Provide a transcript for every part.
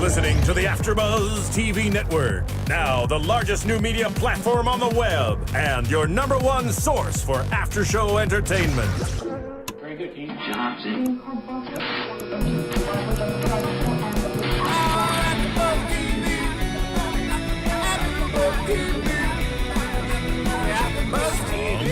listening to the AFTERBUZZ TV network, now the largest new media platform on the web, and your #1 source for after-show entertainment. Very good, King Johnson. From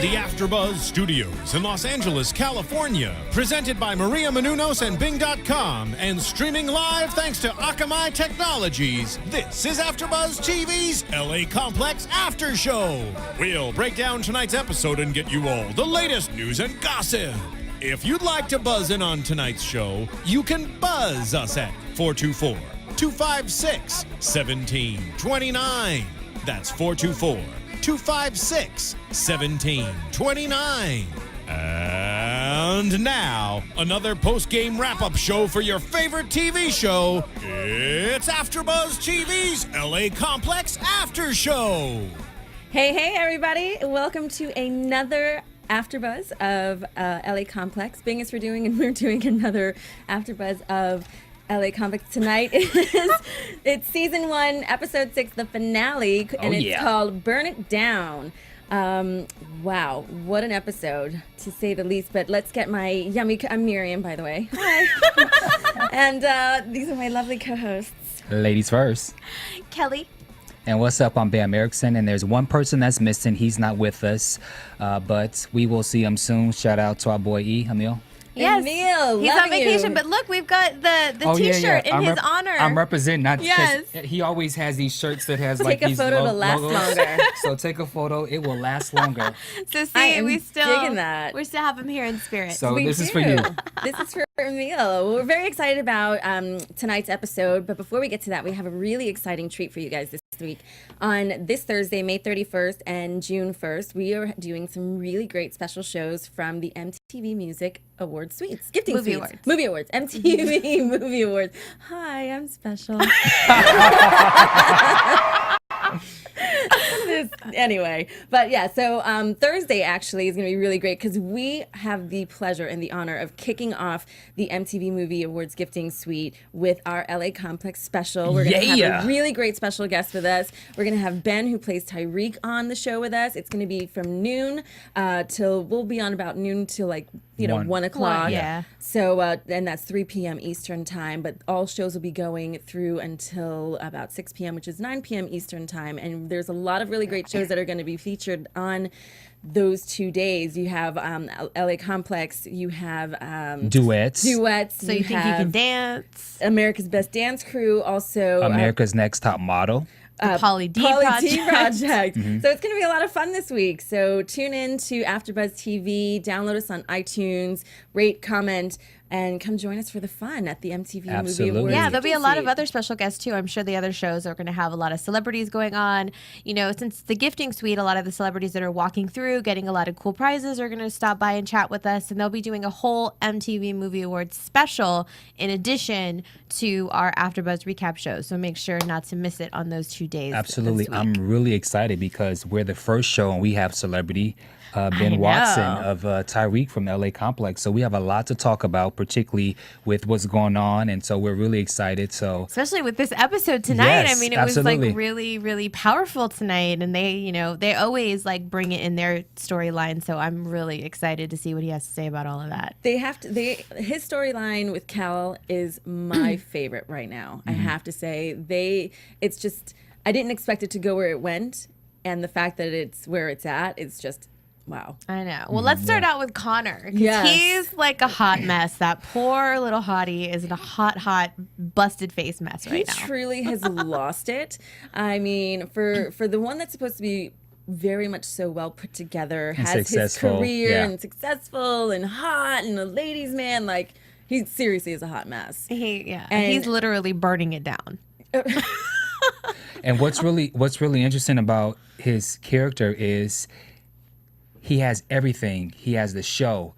the AFTERBUZZ Studios in Los Angeles, California, presented by Miriam Gonzalez and Bing.com, and streaming live thanks to Akamai Technologies, this is AFTERBUZZ TV's LA Complex After Show. We'll break down tonight's episode and get you all the latest news and gossip. If you'd like to buzz in on tonight's show, you can buzz us at 424-256-1729. That's 424-256-1729. And now, another post-game wrap-up show for your favorite TV show. It's AFTERBUZZ TV's LA Complex After Show. Hey, everybody. Welcome to another AFTERBUZZ of LA Complex. Bing is for doing, and we're doing another AFTERBUZZ of LA Complex tonight. It's season 1, episode 6, the finale, and it's called Burn It Down. Wow, what an episode, to say the least. But let's get my yummy, I'm Miriam, by the way. Hi. And these are my lovely co-hosts. Ladies first. Kelly. And what's up? I'm Bamm Ericsen, and there's one person that's missing. He's not with us, but we will see him soon. Shout out to our boy Emile. Yes, Emile, he's on vacation, but look, we've got the T-shirt in his honor. I'm representing, not because Yes. he always has these shirts that has Take like a these photo to last logos. longer. So take a photo; it will last longer. So I see, am we still digging that. We still have him here in spirit. So We this is do. for you. This is for Emile. We're very excited about tonight's episode, but before we get to that, we have a really exciting treat for you guys this week. On this Thursday, May 31st and June 1st, we are doing some really great special shows from the MTV Music Awards Suites. Gifting Movie Suites. Awards. Movie Awards. MTV Movie Awards. Hi, I'm special. Anyway, but yeah, so Thursday actually is going to be really great because we have the pleasure and the honor of kicking off the MTV Movie Awards Gifting Suite with our LA Complex special. We're going to have a really great special guest with us. We're going to have Ben, who plays Tyreke, on the show with us. It's going to be from noon till, we'll be on about noon till like, 1 o'clock. Yeah. So, and that's 3 p.m. Eastern time, but all shows will be going through until about 6 p.m., which is 9 p.m. Eastern time. And there's a lot of really great shows that are going to be featured on those 2 days. You have LA Complex, you have Duets. So you think you can dance? America's Best Dance Crew, also America's Next Top Model. Pauly D Project. Mm-hmm. So it's going to be a lot of fun this week. So tune in to AFTERBUZZ TV, download us on iTunes, rate, comment, and come join us for the fun at the MTV Movie Absolutely. Awards. Yeah, there'll be a lot of Suite. other special guests too. I'm sure the other shows are going to have a lot of celebrities going on. Since the gifting suite, a lot of the celebrities that are walking through, getting a lot of cool prizes, are going to stop by and chat with us, and they'll be doing a whole MTV Movie Awards special in addition to our AFTERBUZZ recap show. So make sure not to miss it on those 2 days. Absolutely. this week. I'm really excited because we're the first show and we have celebrity Ben Watson of Tyreke from LA Complex. So we have a lot to talk about, particularly with what's going on. And so we're really excited. So especially with this episode tonight. Yes, I mean, it absolutely. was like really, really powerful tonight. And they always like bring it in their storyline. So I'm really excited to see what he has to say about all of that. His storyline with Kal is my favorite right now. I have to say, it's just, I didn't expect it to go where it went, and the fact that it's where it's at, it's just, wow. I know. Well, let's start out with Connor. 'Cause Yes. he's like a hot mess. That poor little hottie is in a hot, busted face mess right now. He truly has lost it. I mean, for the one that's supposed to be very much so well put together, And has successful, his career yeah. and successful and hot and a ladies' man, like, he seriously is a hot mess. And he's literally burning it down. And what's really interesting about his character is he has everything. He has the show.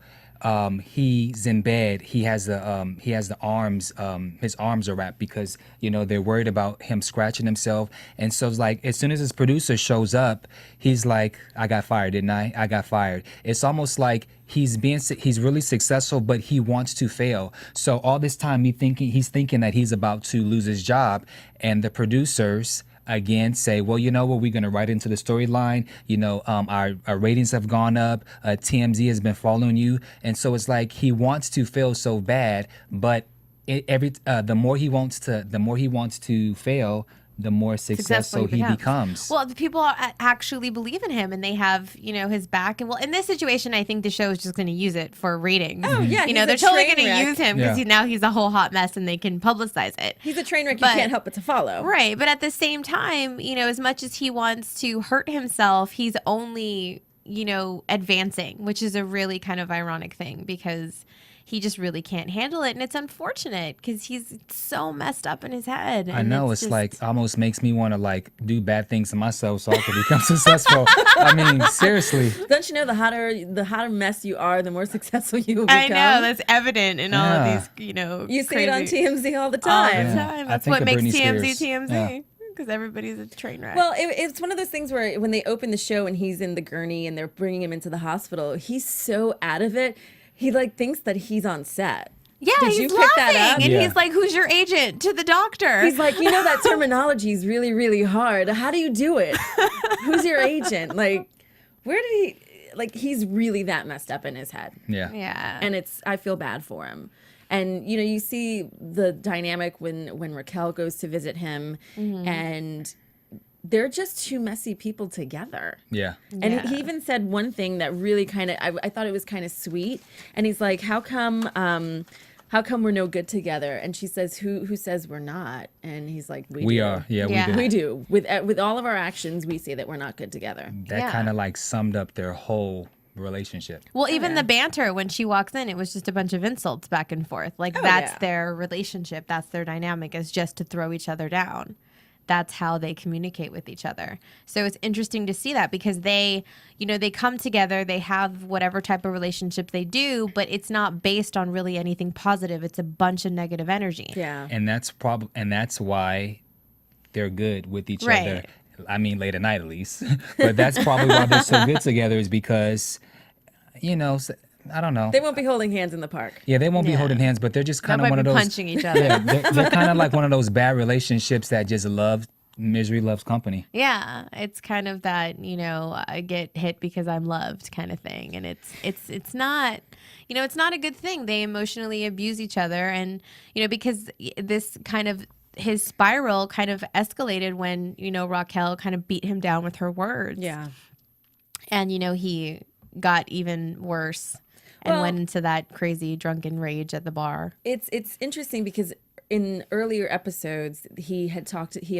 he's in bed. He has the arms. His arms are wrapped because they're worried about him scratching himself. And so it's like as soon as his producer shows up, he's like, "I got fired, didn't I? I got fired." It's almost like he's really successful, but he wants to fail. So all this time he's thinking that he's about to lose his job, and the producers again say, well, you know what, we're going to write into the storyline. Our ratings have gone up. TMZ has been following you. And so it's like he wants to fail so bad, but the more he wants to fail, the more successful he becomes. Well, the people actually believe in him, and they have, his back. And well, in this situation, I think the show is just going to use it for ratings. Oh yeah, they're totally going to use him because now he's a whole hot mess, and they can publicize it. He's a train wreck you can't help but to follow. Right, but at the same time, as much as he wants to hurt himself, he's only, advancing, which is a really kind of ironic thing because he just really can't handle it. And it's unfortunate because he's so messed up in his head. I know. It's like almost makes me want to do bad things to myself so I can become successful. I mean, seriously. Don't you know the hotter mess you are, the more successful you will become? I know. That's evident in all of these, You see it on TMZ all the time. All the time. That's what makes TMZ. Because everybody's a train wreck. Well, it's one of those things where when they open the show and he's in the gurney and they're bringing him into the hospital, he's so out of it. He thinks that he's on set. Yeah, Did he's you pick laughing, that up? and he's like, "Who's your agent?" To the doctor. He's like, that terminology is really, really hard. How do you do it? Who's your agent? Where did he? He's really that messed up in his head. Yeah. Yeah. And I feel bad for him. And you see the dynamic when Raquel goes to visit him, and they're just two messy people together. Yeah. And he even said one thing that really kind of, I thought it was kind of sweet. And he's like, how come we're no good together? And she says, who says we're not? And he's like, we are. Yeah, we do. With all of our actions, we say that we're not good together. That kind of summed up their whole relationship. Well, even the banter when she walks in, it was just a bunch of insults back and forth. That's their relationship. That's their dynamic, is just to throw each other down. That's how they communicate with each other. So it's interesting to see that because they come together, they have whatever type of relationship they do, but it's not based on really anything positive. It's a bunch of negative energy. Yeah. And that's why they're good with each other. I mean, late at night at least. But that's probably why they're so good together, is because, I don't know. They won't be holding hands in the park. Yeah, they won't be holding hands, but they're just kind of one of those punching each other. Yeah, they're kind of like one of those bad relationships that just misery loves company. Yeah, it's kind of that, I get hit because I'm loved kind of thing, and it's not, it's not a good thing. They emotionally abuse each other, and because this kind of his spiral kind of escalated when Raquel kind of beat him down with her words. Yeah, and he got even worse. And went into that crazy drunken rage at the bar. It's interesting because in earlier episodes, he had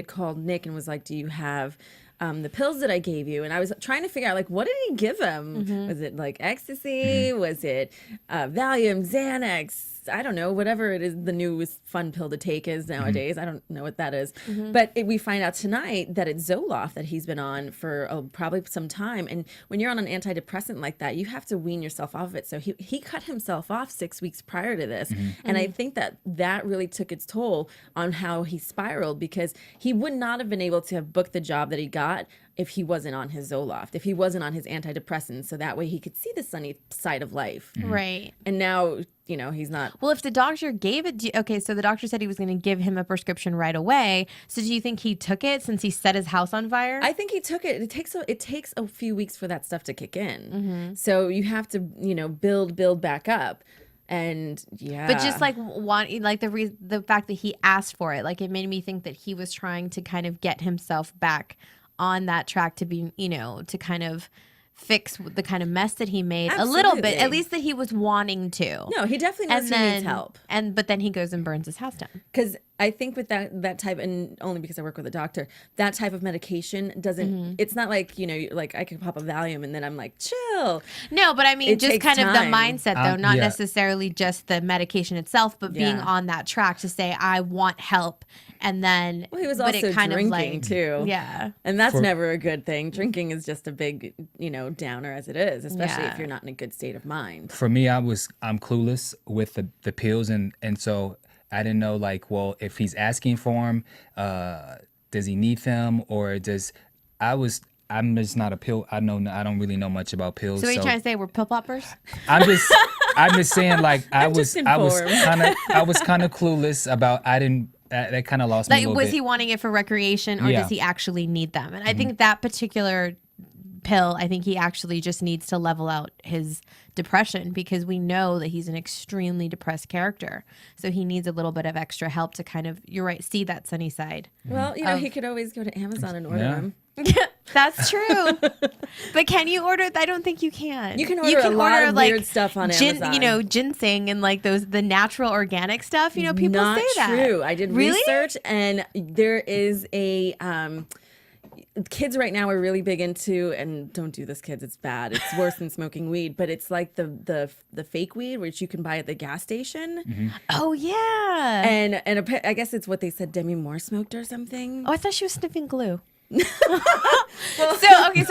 called Nick and was like, "Do you have the pills that I gave you?" And I was trying to figure out, what did he give him? Was it ecstasy? Was it Valium, Xanax? I don't know, whatever it is, the newest fun pill to take is nowadays. I don't know what that is. But we find out tonight that it's Zoloft that he's been on for probably some time. And when you're on an antidepressant like that, you have to wean yourself off of it. So he cut himself off 6 weeks prior to this. And I think that really took its toll on how he spiraled, because he would not have been able to have booked the job that he got if he wasn't on his Zoloft, if he wasn't on his antidepressants, so that way he could see the sunny side of life. Right. And now, he's not. Well, if the doctor gave it, so the doctor said he was going to give him a prescription right away. So do you think he took it since he set his house on fire? I think he took it. It takes a few weeks for that stuff to kick in. So you have to, build back up. And but just the fact that he asked for it, it made me think that he was trying to kind of get himself back on that track to be, to kind of fix the kind of mess that he made. Absolutely. A little bit, at least that he was wanting to. No, he definitely knows he needs help. But then he goes and burns his house down. Because I think with that type, and only because I work with a doctor, that type of medication doesn't. It's not like like I can pop a Valium and then I'm like chill. No, but I mean, It just takes kind of the time. mindset, though, not Yeah. necessarily just the medication itself, but being Yeah. on that track to say, I want help. And then, Well, he was but also it kind drinking of like, too. Yeah. And that's never a good thing. Drinking is just a big, downer as it is, especially Yeah. if you're not in a good state of mind. For me, I'm clueless with the pills, and so I didn't know like, well, if he's asking for them, does he need them, or I'm just not a pill. I don't really know much about pills. So what are you trying to say? We're pill poppers? I'm just saying like I was just kind of clueless about. I didn't. That kind of lost me a Like, little was bit. he wanting it for recreation, or Yeah. does he actually need them? And I think that particular pill, I think he actually just needs to level out his depression, because we know that he's an extremely depressed character. So he needs a little bit of extra help to kind of, you're right, see that sunny side. Well, he could always go to Amazon and order Yeah. them. That's true. But can you order? I don't think you can. You can order a lot of weird stuff on Amazon. Ginseng and like the natural organic stuff. People Not say that. true. I did Really? research, and there is a kids right now are really big into, and don't do this, kids. It's bad. It's worse than smoking weed, but it's like the fake weed, which you can buy at the gas station. Oh yeah. And I guess it's what they said Demi Moore smoked or something. Oh, I thought she was sniffing glue. So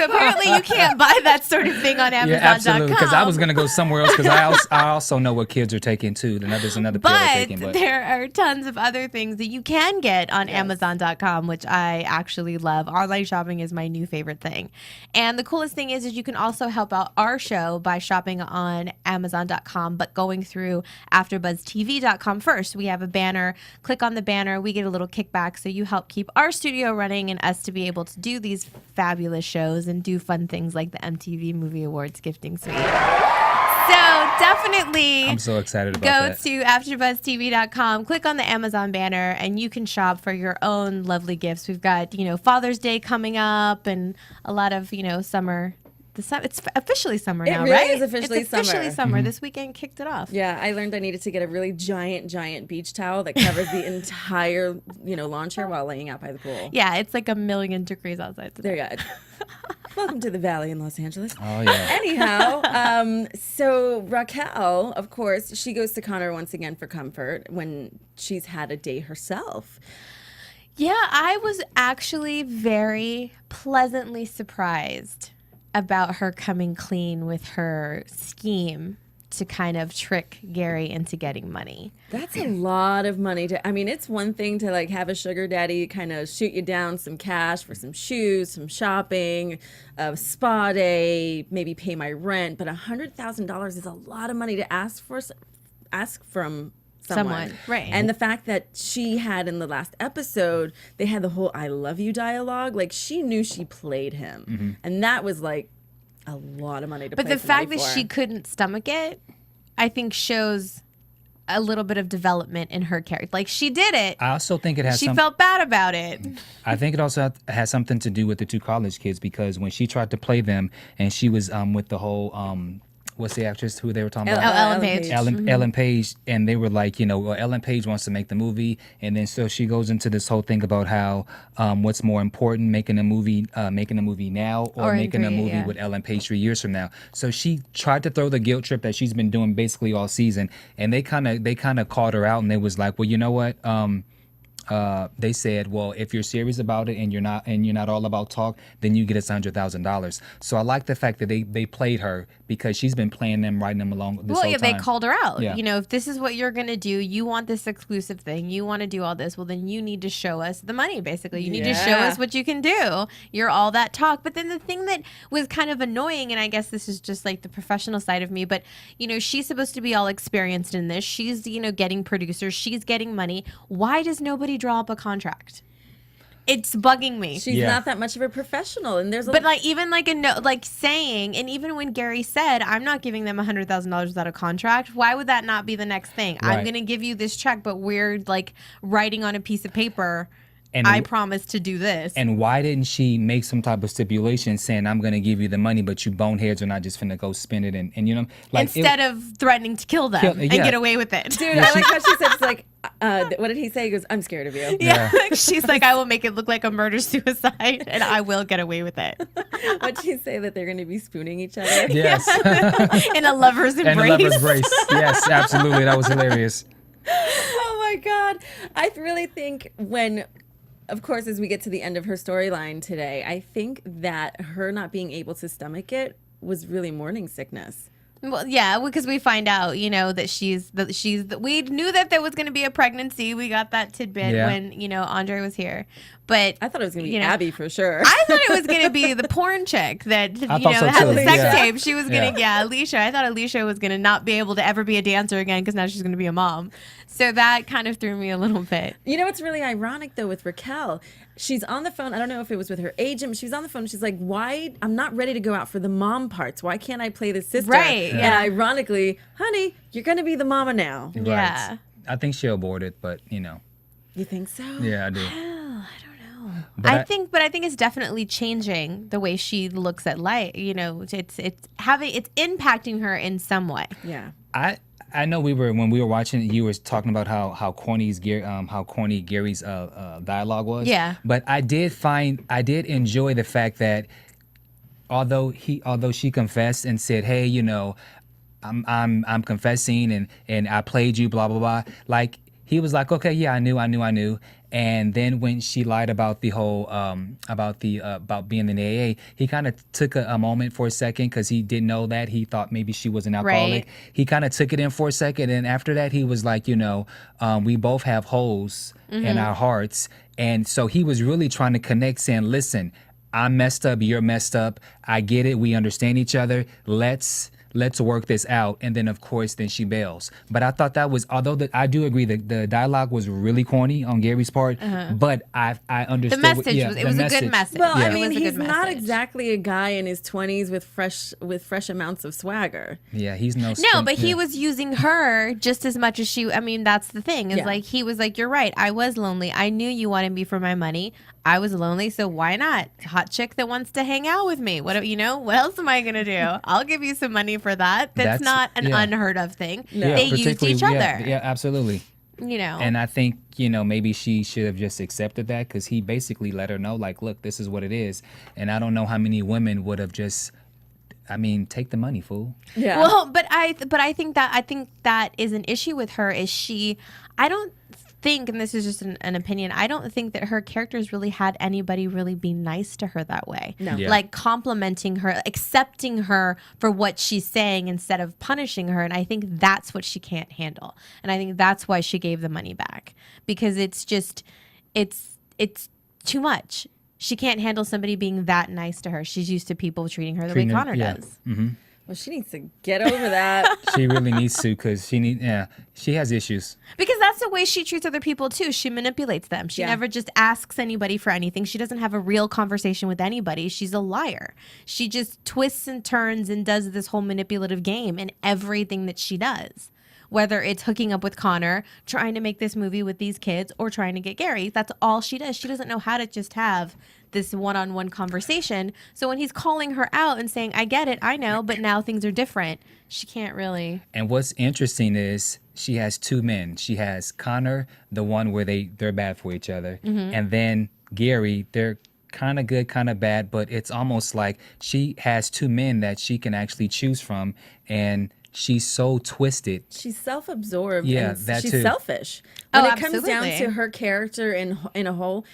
apparently you can't buy that sort of thing on Amazon.com. Yeah, absolutely. Because I was gonna go somewhere else. Because I also know what kids are taking too. There's another pill they're taking. But there are tons of other things that you can get on Amazon.com, which I actually love. Online shopping is my new favorite thing. And the coolest thing is you can also help out our show by shopping on Amazon.com, but going through AfterBuzzTV.com first. We have a banner. Click on the banner. We get a little kickback, so you help keep our studio running and us to be able to do these fabulous shows and do fun things like the MTV Movie Awards gifting suite. So definitely I'm so excited about go that. to AfterBuzzTV.com, click on the Amazon banner, and you can shop for your own lovely gifts. We've got, Father's Day coming up and a lot of, summer. It's officially summer now, really right? is officially it's officially summer. summer. This weekend kicked it off. Yeah, I learned I needed to get a really giant beach towel that covers the entire, lawn chair while laying out by the pool. Yeah, it's like 1,000,000 degrees outside today. There you go. Welcome to the Valley in Los Angeles. Oh yeah. Anyhow, so Raquel, of course, she goes to Connor once again for comfort when she's had a day herself. Yeah, I was actually very pleasantly surprised about her coming clean with her scheme to kind of trick Gary into getting money. That's a lot of money it's one thing to like have a sugar daddy kind of shoot you down some cash for some shoes, some shopping, a spa day, maybe pay my rent, but $100,000 is a lot of money to ask from someone. Right. And the fact that she had in the last episode, they had the whole I love you dialogue, like she knew she played him. And that was like a lot of money to But play the fact somebody that for. she couldn't stomach it, I think shows a little bit of development in her character. Like, she did it. I also think it has. She felt bad about it. I think it also has something to do with the two college kids, because when she tried to play them and she was with the whole what's the actress who they were talking about? Ellen Page. Ellen Page, and they were like, well, Ellen Page wants to make the movie, and then so she goes into this whole thing about how what's more important, making a movie now or Or in making a 3, movie yeah. with Ellen Page 3 years from now. So she tried to throw the guilt trip that she's been doing basically all season, and they kind of called her out, and they was like, well, you know what? They said, well, if you're serious about it and you're not all about talk, then you get us $100,000. So I like the fact that they played her, because she's been playing them, riding them along this whole time. They called her out. Yeah. If this is what you're going to do, you want this exclusive thing, you want to do all this, well, then you need to show us the money, basically. You need to show us what you can do. You're all that talk. But then the thing that was kind of annoying, and I guess this is just like the professional side of me, but, she's supposed to be all experienced in this. She's, getting producers. She's getting money. Why does nobody draw up a contract? It's bugging me. She's not that much of a professional, and there's But saying, and even when Gary said, I'm not giving them $100,000 without a contract, why would that not be the next thing? I'm Right. going to give you this check, but we're like writing on a piece of paper And I promise to do this. And why didn't she make some type of stipulation saying, I'm going to give you the money, but you boneheads are not just finna go spend it and you know, like instead of threatening to kill them and get away with it. Dude, I like how she said, it's like, what did he say? He goes, I'm scared of you. Yeah. She's like, I will make it look like a murder-suicide and I will get away with it. What'd she say, that they're going to be spooning each other? Yes. In a lover's embrace. And a lover's embrace. Yes, absolutely. That was hilarious. Oh my God. I really think of course, as we get to the end of her storyline today, I think that her not being able to stomach it was really morning sickness. Well, yeah, because we find out, you know, that we knew that there was going to be a pregnancy. We got that tidbit when, you know, Andre was here. But I thought it was going to be Abby for sure. I thought it was going to be the porn chick that, you know, so had too. the sex Yeah. tape. She was going to, Alicia. I thought Alicia was going to not be able to ever be a dancer again because now she's going to be a mom. So that kind of threw me a little bit. You know what's really ironic, though, with Raquel? She's on the phone. I don't know if it was with her agent. She's on the phone. She's like, why? I'm not ready to go out for the mom parts. Why can't I play the sister? Right. And ironically, honey, you're going to be the mama now. Right. Yeah. I think she'll abort it, but you know. You think so? Yeah, I do. But I think it's definitely changing the way she looks at life. You know, it's impacting her in some way. Yeah. I know when we were watching, you were talking about how corny Gary's dialogue was. Yeah. But I did enjoy the fact that although she confessed and said, hey, you know, I'm confessing and I played you, blah blah blah. Like he was like, okay, yeah, I knew. And then when she lied about the whole about being in the AA, he kind of took a moment for a second because he didn't know that. He thought maybe she was an alcoholic. Right. He kind of took it in for a second, and after that, he was like, you know, we both have holes in our hearts, and so he was really trying to connect, saying, listen, I'm messed up, you're messed up. I get it. We understand each other. Let's work this out. And then, of course, then she bails. But I thought that was, I do agree that the dialogue was really corny on Gary's part, but I understood. The message was a good message. Well, Yeah. I mean, It was a he's good not message. exactly a guy in his 20s with fresh amounts of swagger. Yeah, he's no. No, but he was using her just as much as she. I mean, that's the thing. Is like he was like, "You're right. I was lonely. I knew you wanted me for my money. I was lonely, so why not? Hot chick that wants to hang out with me. What else am I gonna do? I'll give you some money for that. That's not an unheard of thing. Yeah, they used each other. Yeah, absolutely. You know, and I think, you know, maybe she should have just accepted that because he basically let her know, like, look, this is what it is. And I don't know how many women would have just, I mean, take the money, fool. Yeah. Well, but I think that is an issue with her. I don't think, and this is just an opinion, I don't think that her characters really had anybody really be nice to her that way. No. Yeah. Like complimenting her, accepting her for what she's saying instead of punishing her. And I think that's what she can't handle. And I think that's why she gave the money back, because it's too much. She can't handle somebody being that nice to her. She's used to people treating her the way Connor does. Mm-hmm. Well, she needs to get over that. She really needs to because she has issues. Because that's the way she treats other people too. She manipulates them. She never just asks anybody for anything. She doesn't have a real conversation with anybody. She's a liar. She just twists and turns and does this whole manipulative game in everything that she does. Whether it's hooking up with Connor, trying to make this movie with these kids, or trying to get Gary. That's all she does. She doesn't know how to just have this one-on-one conversation. So when he's calling her out and saying, I get it, I know, but now things are different, she can't really. And what's interesting is she has two men. She has Connor, the one where they're bad for each other. Mm-hmm. And then Gary, they're kind of good, kind of bad, but it's almost like she has two men that she can actually choose from. And she's so twisted. She's self-absorbed. Yeah, and that she's too. selfish. When it comes down absolutely. to her character in a whole,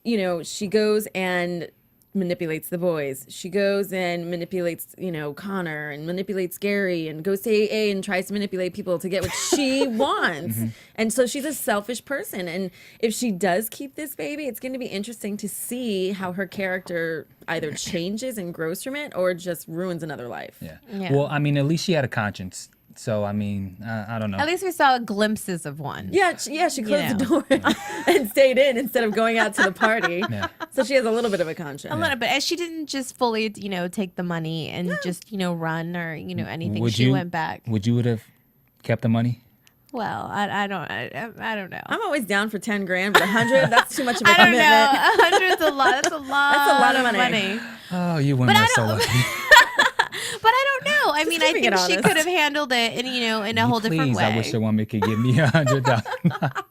you know, she goes and manipulates the boys. She goes and manipulates, you know, Connor and manipulates Gary and goes to AA and tries to manipulate people to get what she wants. Mm-hmm. And so she's a selfish person. And if she does keep this baby, it's going to be interesting to see how her character either changes and grows from it or just ruins another life. Yeah. Well, I mean, at least she had a conscience. So, I mean, I don't know. At least we saw glimpses of one. Yeah, she closed the door and stayed in instead of going out to the party. Yeah. So she has a little bit of a conscience. A little bit. And she didn't just fully, you know, take the money and just, you know, run or, you know, anything. She went back. Would you have kept the money? Well, I don't know. I'm always down for 10 grand, but 100, that's too much of a I don't commitment. know. 100's a lot. That's a lot. That's a lot of money. Oh, you women are so lucky. But I don't know. I mean, I keeping think it she honest. could have handled it in a whole different way. I wish a woman could give me $100.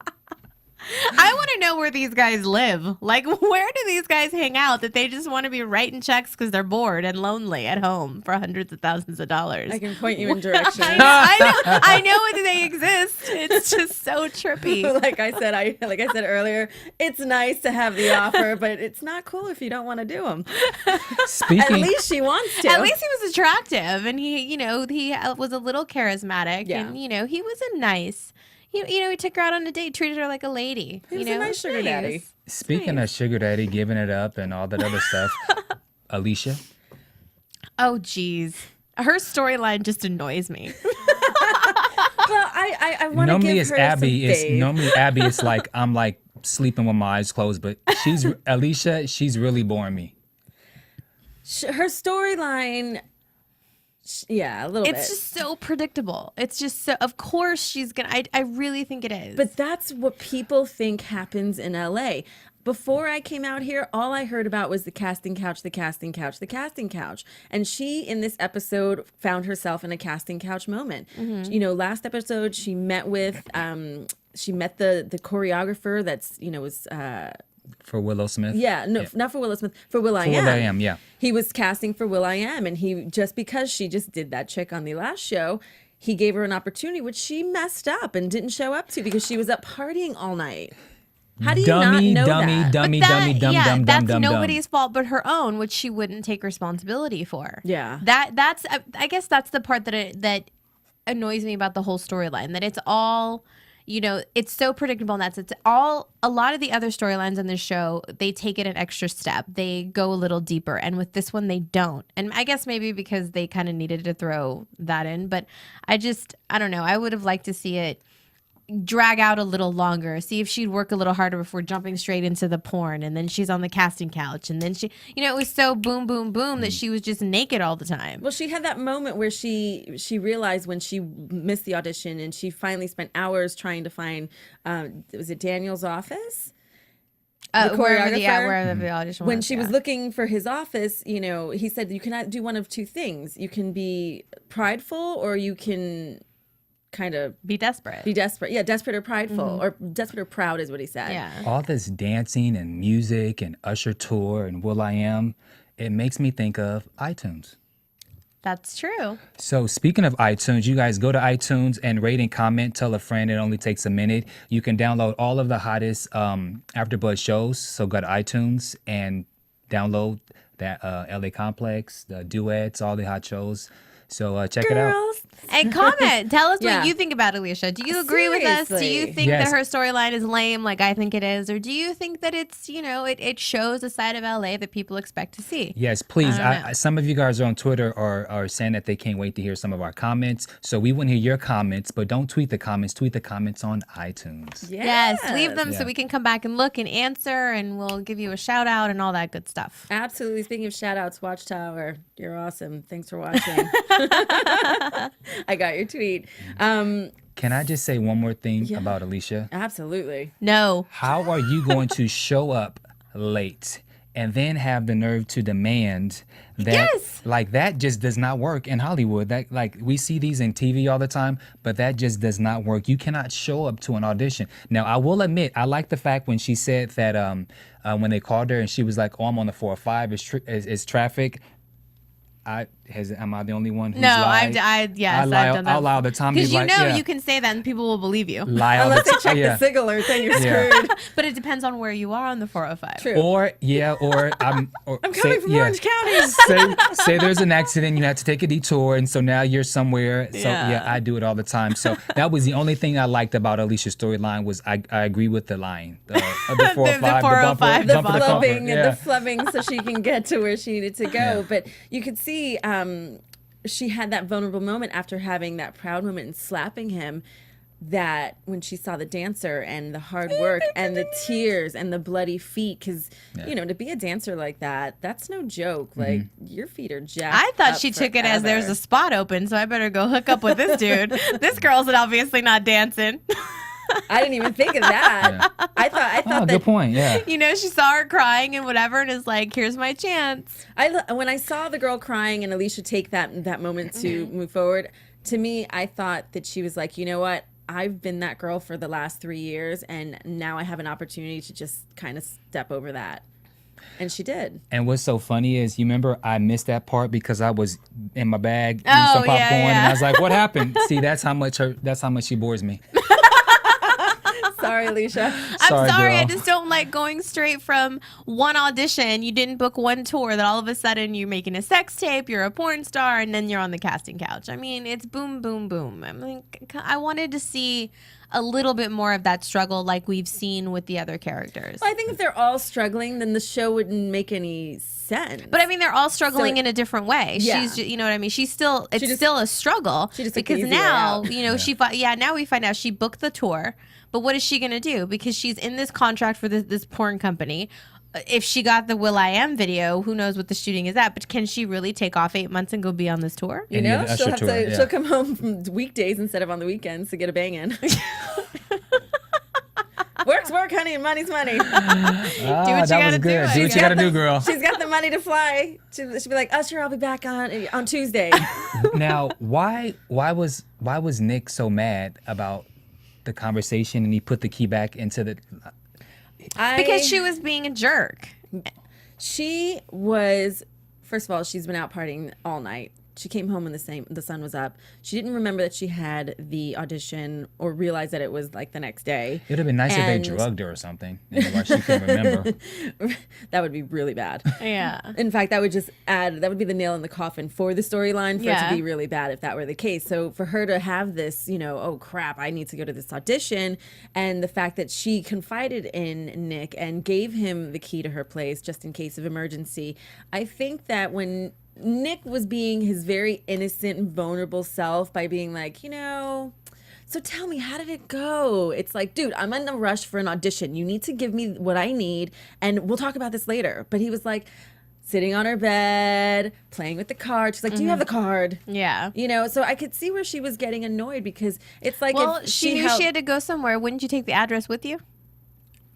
I want to know where these guys live. Like, where do these guys hang out that they just want to be writing checks because they're bored and lonely at home for hundreds of thousands of dollars? I can point you in directions. I know they exist. It's just so trippy. like I said earlier, it's nice to have the offer, but it's not cool if you don't want to do them. At least she wants to. At least he was attractive, and he was a little charismatic, Yeah. and he was a nice. He took her out on a date, treated her like a lady. He was a nice sugar daddy. Speaking of sugar daddy, giving it up and all that other stuff, Alicia. Oh, geez. Her storyline just annoys me. Well, I want to give it's her Abby. some faith. Normally Abby. It's like I'm like sleeping with my eyes closed, but Alicia. She's really boring me. Her storyline. Yeah, a little bit. It's just so predictable. It's just so, of course she's going to, I really think it is. But that's what people think happens in LA. Before I came out here, all I heard about was the casting couch, the casting couch, the casting couch. And she, in this episode, found herself in a casting couch moment. Mm-hmm. Last episode, she met with, the choreographer that's, was... For Willow Smith? Yeah, no, not for Willow Smith, for Will.i.am. For Will.i.am, yeah. He was casting for Will.i.am, and just because she just did that trick on the last show, he gave her an opportunity, which she messed up and didn't show up to because she was up partying all night. How do you not know that? That's nobody's fault but her own, which she wouldn't take responsibility for. Yeah. That's I guess that's the part that annoys me about the whole storyline, that it's all... it's so predictable, and a lot of the other storylines on this show, they take it an extra step. They go a little deeper. And with this one, they don't. And I guess maybe because they kind of needed to throw that in. But I don't know. I would have liked to see it drag out a little longer, see if she'd work a little harder before jumping straight into the porn, and then she's on the casting couch, and then she, it was so boom boom boom that she was just naked all the time. Well, she had that moment where she realized when she missed the audition, and she finally spent hours trying to find was it Daniel's office, the choreographer, wherever the audition when was, she was looking for his office. He said you cannot do one of two things: you can be prideful, or you can kind of be desperate. Yeah, desperate or prideful, or desperate or proud is what he said. Yeah. All this dancing and music and Usher tour and Will.i.am, it makes me think of iTunes. That's true. So speaking of iTunes, you guys go to iTunes and rate and comment. Tell a friend. It only takes a minute. You can download all of the hottest AfterBuzz shows. So go to iTunes and download that LA Complex, the duets, all the hot shows. So check it out. And comment. Tell us Yeah. what you think about Alicia. Do you agree with us? Do you think Yes. that her storyline is lame like I think it is? Or do you think that it's, it shows a side of LA that people expect to see? Yes, please. I don't know. Some of you guys on Twitter are saying that they can't wait to hear some of our comments. So we want to hear your comments, but don't tweet the comments. Tweet the comments on iTunes. Yes, leave them so Yeah. we can come back and look and answer, and we'll give you a shout out and all that good stuff. Absolutely. Speaking of shout outs, Watchtower, you're awesome. Thanks for watching. I got your tweet. Can I just say one more thing about Alicia? Absolutely. No. How are you going to show up late and then have the nerve to demand that? Yes. Like, that just does not work in Hollywood. That, like, we see these in TV all the time, but that just does not work. You cannot show up to an audition. Now, I will admit, I like the fact when she said that when they called her and she was like, "Oh, I'm on the 405. It's traffic." Am I the only one who's lied? I've done that. I'll allow the time Because yeah. you can say that and people will believe you. Lie all Unless the they check yeah. the SIG alert, then you're Yeah. screwed. But it depends on where you are on the 405. True. Or I'm coming from Orange County. say there's an accident, you have to take a detour, and so now you're somewhere. So Yeah. I do it all the time. So that was the only thing I liked about Alicia's storyline was I agree with the lying. The 405, 405, the the bumper, Flubbing yeah. and the flubbing so she can get to where she needed to go. But you could see she had that vulnerable moment after having that proud moment and slapping him. that when she saw the dancer and the hard work and the tears and the bloody feet, because you know, to be a dancer like that, that's no joke. Like, your feet are jacked. I thought up she took it as forever. there's a spot open, so I better go hook up with this dude. This girl's obviously not dancing. I didn't even think of that. I thought Oh, that. good point. Yeah. You know, she saw her crying and whatever, and is like, "Here's my chance." When I saw the girl crying and Alicia take that moment to move forward, to me, I thought that she was like, you know what? I've been that girl for the last 3 years, and now I have an opportunity to just kind of step over that. And she did. And what's so funny is, you remember I missed that part because I was in my bag eating Oh, some popcorn, yeah. and I was like, "What happened?" See, that's how much she bores me. Sorry, Alicia. I'm Sorry, sorry, I girl. just don't like going straight from one audition. You didn't book one tour, that all of a sudden you're making a sex tape, you're a porn star, and then you're on the casting couch. I mean, it's boom, boom, boom. I mean, I wanted to see a little bit more of that struggle like we've seen with the other characters. Well, I think if they're all struggling, then the show wouldn't make any sense. But I mean, they're all struggling So- in a different way. Yeah. She's, you know what I mean? It's still a struggle. She just took the because easy way now, out. you know, now we find out she booked the tour. But what is she gonna do? Because she's in this contract for this porn company. If she got the Will.I.Am video, who knows what the shooting is at? But can she really take off 8 months and go be on this tour? You And know, the she'll Usher have tour, to. yeah. She'll come home from weekdays instead of on the weekends to get a bang in. Work's work, honey, and money's money. Ah, what you that was gotta do, good. I Do what you gotta do, girl. She's got the money to fly. She'll be like, Usher, I'll be back on Tuesday. Now, why was Nick so mad about the conversation, and he put the key back into the? Because she was being a jerk. She was, first of all, she's been out partying all night. She came home when the sun was up. She didn't remember that she had the audition or realize that it was like the next day. It would have been nice if they And- drugged her or something. You know, why she couldn't remember. That would be really bad. Yeah. In fact, that would be the nail in the coffin for the storyline for it Yeah. to be really bad if that were the case. So for her to have this, you know, oh crap, I need to go to this audition, and the fact that she confided in Nick and gave him the key to her place just in case of emergency, I think that when Nick was being his very innocent and vulnerable self by being like, you know, so tell me, how did it go? It's like, dude, I'm in a rush for an audition. You need to give me what I need, and we'll talk about this later. But he was like sitting on her bed, playing with the card. She's like, do you have the card? Yeah. You know, so I could see where she was getting annoyed because it's like, Well, if she knew she had to go somewhere. Wouldn't you take the address with you?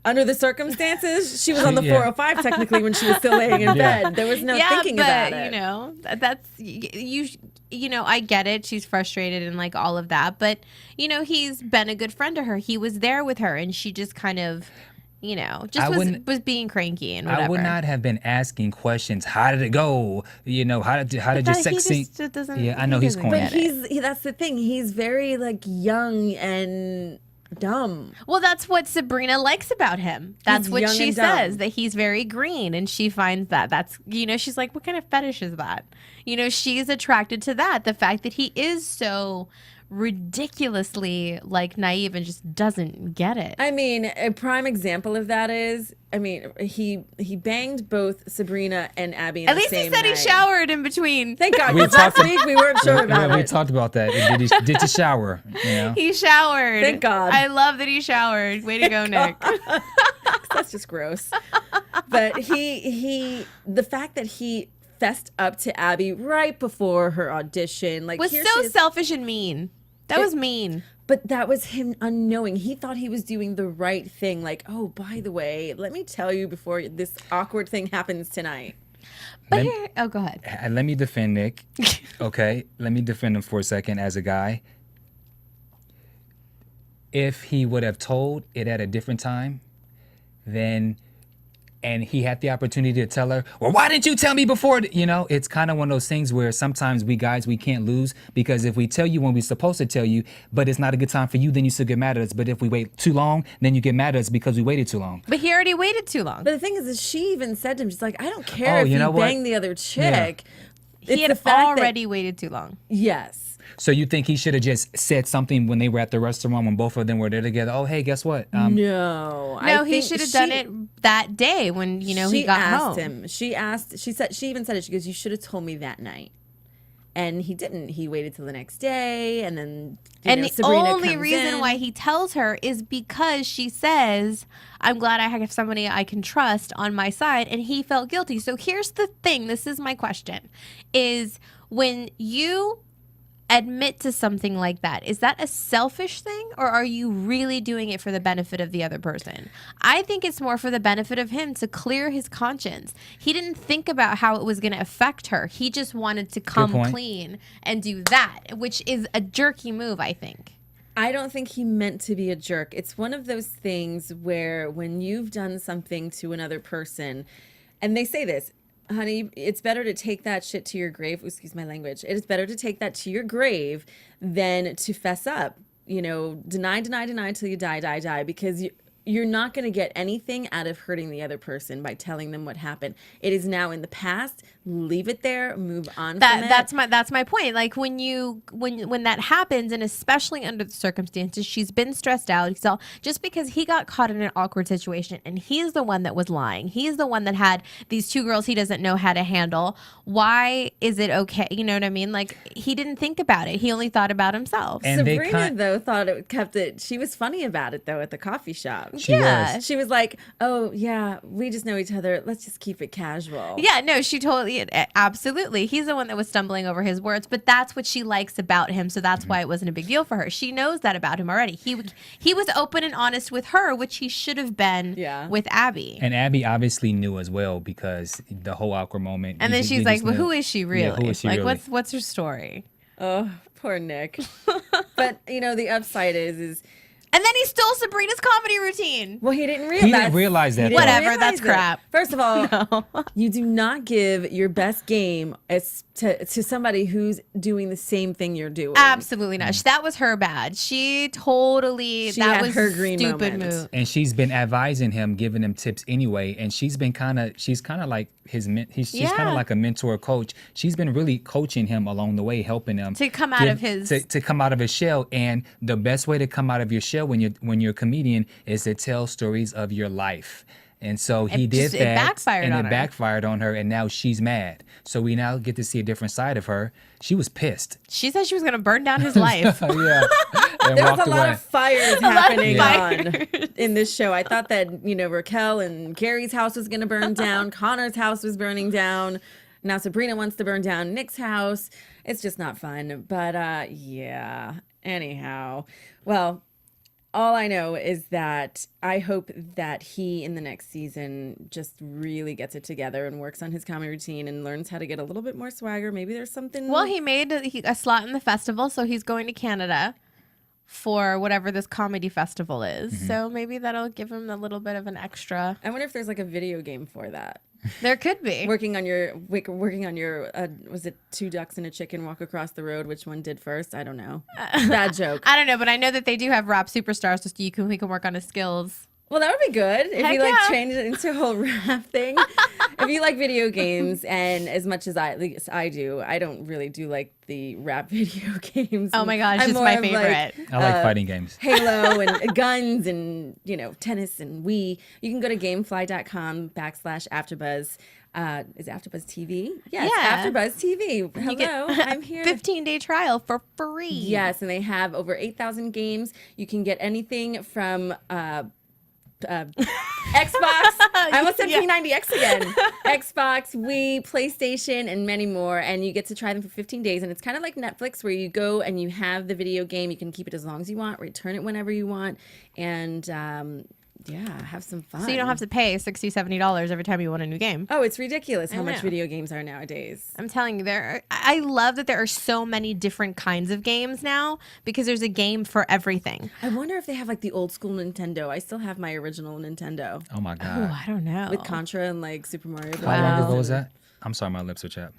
under the circumstances, she was on the Yeah. 405 technically when she was still laying in Yeah. bed. There was no yeah, thinking but about it. you know, that's you know, I get it. She's frustrated and like all of that, but you know, he's been a good friend to her. He was there with her, and she just kind of, you know, just was being cranky and whatever. I would not have been asking questions. How did it go? You know, how did your sex scene? Yeah, I know he's corny. But that's the thing. He's very like young and dumb. Well, that's what Sabrina likes about him. That's He's what young she and dumb. says, that he's very green, and she finds that's, you know, she's like, what kind of fetish is that? You know, she's attracted to that, the fact that he is so ridiculously like naive and just doesn't get it. I mean, a prime example of that is, I mean, he banged both Sabrina and Abby in At the least he same said he night. showered in between. Thank God. We 'cause last talked- week we weren't sure about we it. talked about that. Did you shower? You know? He showered. Thank God. I love that he showered. Way to go, Nick. That's just gross. But the fact that he fessed up to Abby right before her audition, like Was here so she is- selfish and mean. That was mean. But that was him unknowing. He thought he was doing the right thing. Like, oh, by the way, let me tell you before this awkward thing happens tonight. But Lem- here, oh, go ahead. Let me defend Nick. Okay, let me defend him for a second as a guy. If he would have told it at a different time, then, and he had the opportunity to tell her, well, why didn't you tell me before? You know, it's kind of one of those things where sometimes we guys, we can't lose, because if we tell you when we're supposed to tell you, but it's not a good time for you, then you still get mad at us. But if we wait too long, then you get mad at us because we waited too long. But he already waited too long. But the thing is she even said to him, she's like, I don't care if you you know what? bang the other chick. He It's had the fact already waited too long. that, yes. So you think he should have just said something when they were at the restaurant when both of them were there together? Oh, hey, guess what? No. No, he should have done it that day when, you know, he got asked home. him. She even said it. She goes, you should have told me that night. And he didn't. He waited till the next day, and then the Sabrina only comes reason in. why he tells her is because she says, I'm glad I have somebody I can trust on my side, and he felt guilty. So here's the thing. This is my question, is when you admit to something like that, is that a selfish thing, or are you really doing it for the benefit of the other person? I think it's more for the benefit of him, to clear his conscience. He didn't think about how it was going to affect her. He just wanted to come clean and do that, which is a jerky move, I think. I don't think he meant to be a jerk. It's one of those things where when you've done something to another person, and they say this, honey, it's better to take that shit to your grave. Excuse my language. It is better to take that to your grave than to fess up. Deny till you die, because you're not going to get anything out of hurting the other person by telling them what happened. It is now in the past. Leave it there. Move on from it. That's my point. Like when that happens, and especially under the circumstances, she's been stressed out. So just because he got caught in an awkward situation, and he's the one that was lying, he's the one that had these 2 girls he doesn't know how to handle. Why is it okay? You know what I mean? Like, he didn't think about it. He only thought about himself. And Sabrina though thought it kept it. She was funny about it though at the coffee shop. She was. She was like, "Oh yeah, we just know each other. Let's just keep it casual." Yeah, no, she totally, absolutely. He's the one that was stumbling over his words, but that's what she likes about him, so that's why it wasn't a big deal for her. She knows that about him already. He was open and honest with her, which he should have been with Abby. And Abby obviously knew as well, because the whole awkward moment. And then she's like, "Well, who is she really? Yeah, who is she like, really? what's her story?" Oh, poor Nick. But the upside is. And then he stole Sabrina's comedy routine. Well, he didn't realize. He didn't realize that. Whatever, that's crap. First of all, you do not give your best game to somebody who's doing the same thing you're doing. Absolutely not. That was her bad. She that was her green stupid moment. move. And she's been advising him, giving him tips anyway. And she's kind of like she's kind of like a mentor coach. She's been really coaching him along the way, helping him to come out of his to come out of his shell. And the best way to come out of your shell when you're a comedian is to tell stories of your life. And so he did that, it backfired on her, and now she's mad. So we now get to see a different side of her. She was pissed. She said she was going to burn down his life. Yeah. And there was walked a lot away. of fires happening on in this show. I thought that Raquel and Gary's house was going to burn down. Connor's house was burning down. Now Sabrina wants to burn down Nick's house. It's just not fun. But yeah. Anyhow, well. All I know is that I hope that he, in the next season, just really gets it together and works on his comedy routine and learns how to get a little bit more swagger. Maybe there's something. Well, he made a slot in the festival, so he's going to Canada for whatever this comedy festival is. Mm-hmm. So maybe that'll give him a little bit of an extra. I wonder if there's like a video game for that. There could be. Working on your was it 2 ducks and a chicken walk across the road? Which one did first? I don't know. Bad joke. I don't know, but I know that they do have rap superstars, so we can work on his skills. Well, that would be good if Heck you yeah. change it into a whole rap thing. If you like video games, and as much as I do, I don't really do like the rap video games. Oh my gosh, I'm it's more my of, favorite. I like fighting games. Halo and guns and tennis and Wii. You can go to gamefly.com/AfterBuzz. Is it AfterBuzz TV? Yes, Yeah. AfterBuzz TV. Hello, I'm here. 15-day trial for free. Yes, and they have over 8,000 games. You can get anything from Xbox. I almost said P90X again. Xbox, Wii, PlayStation, and many more. And you get to try them for 15 days. And it's kind of like Netflix, where you go and you have the video game. You can keep it as long as you want, return it whenever you want, and have some fun. So you don't have to pay $60, $70 every time you want a new game. Oh, it's ridiculous how I much know. video games are nowadays. I'm telling you, I love that there are so many different kinds of games now, because there's a game for everything. I wonder if they have like the old school Nintendo. I still have my original Nintendo Oh my Oh, God. I don't know. with Contra and like Super Mario Bros. How long ago was that? I'm sorry, my lips are chapped.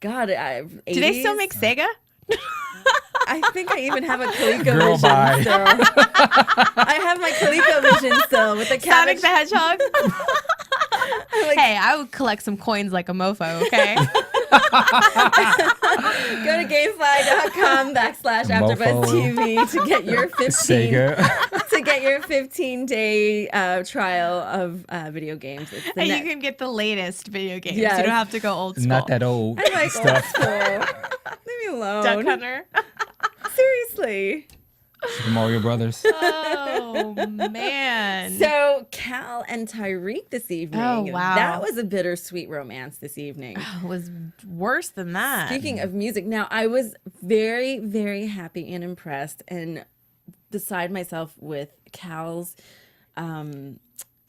God, Do they still make Sega? I think I even have a ColecoVision Girl, bye. still. I have my ColecoVision still with the Sonic cabbage. the Hedgehog? Hey, I would collect some coins like a mofo, okay? Go to gamefly.com/AfterBuzzTV to get your 15 Sega. to get your 15-day trial of video games. It's the And net- you can get the latest video games. Yes. You don't have to go old school. Not that old I like old stuff. school. Leave me alone. Duck Hunter. Seriously. Super Mario Brothers. Oh, man. So Kal and Tariq this evening. Oh, wow. That was a bittersweet romance this evening. It was worse than that. Speaking of music, now I was very, very happy and impressed and beside myself with Kal's. He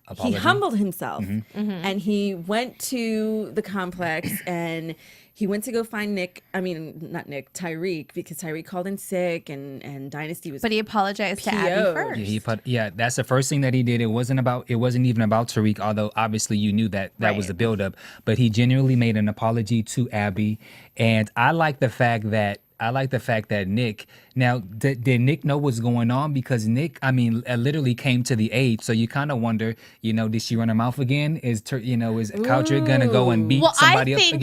Apology. humbled himself Mm-hmm. and he went to the complex and he went to go find Tyreke, because Tyreke called in sick and Dynasty was. But he apologized to Abby PO'd. first. Yeah, that's the first thing that he did. It wasn't even about Tariq, although obviously you knew that was Right. the buildup. But he genuinely made an apology to Abby, and I like the fact that Nick. Now, did Nick know what's going on? Because Nick, literally came to the aid. So you kind of wonder, did she run her mouth again? Is Tariq gonna go and beat Well, somebody up again?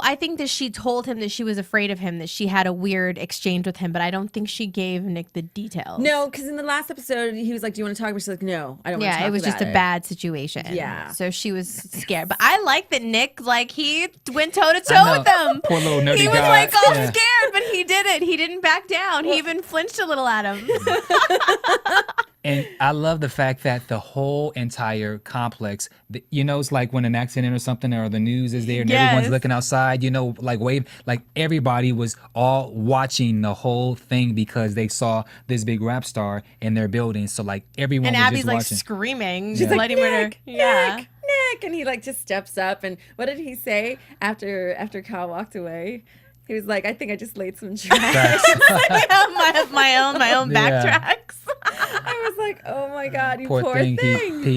I think that she told him that she was afraid of him, that she had a weird exchange with him, but I don't think she gave Nick the details. No, because in the last episode he was like, "Do you want to talk?" But she's like, "No, I don't want to talk." Yeah, it was just a about bad situation. Yeah. So she was scared. But I like that Nick, he went toe to I toe know. with them. Poor little nerdy He was guy. all Yeah. scared, but he did it. He didn't back down. He even flinched a little at him. And I love the fact that the whole entire complex, it's like when an accident or something or the news is there and everyone's Yes. looking outside, wave, like everybody was all watching the whole thing because they saw this big rap star in their building. So like everyone And was Abby's just like watching. screaming. She's like, letting her. Nick, Yeah. Nick, and he just steps up and what did he say after Kal walked away? He was like, "I think I just laid some tracks." my own Yeah. backtracks. I was like, "Oh my god, you Poor thing, he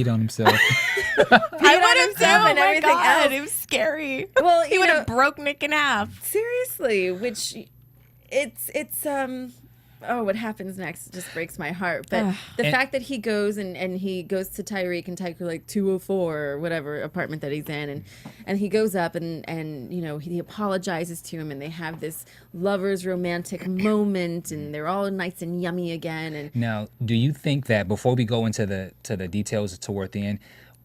peed on himself. I would have too. himself Oh and my everything god, else. it was scary. Well, He would have broke Nick in half. seriously, which it's what happens next just breaks my heart. But the fact that he goes and he goes to Tyreke and Tyreke like 204 or whatever apartment that he's in and he goes up and he apologizes to him and they have this lovers romantic moment and they're all nice and yummy again and Now, do you think that before we go into the details toward the end,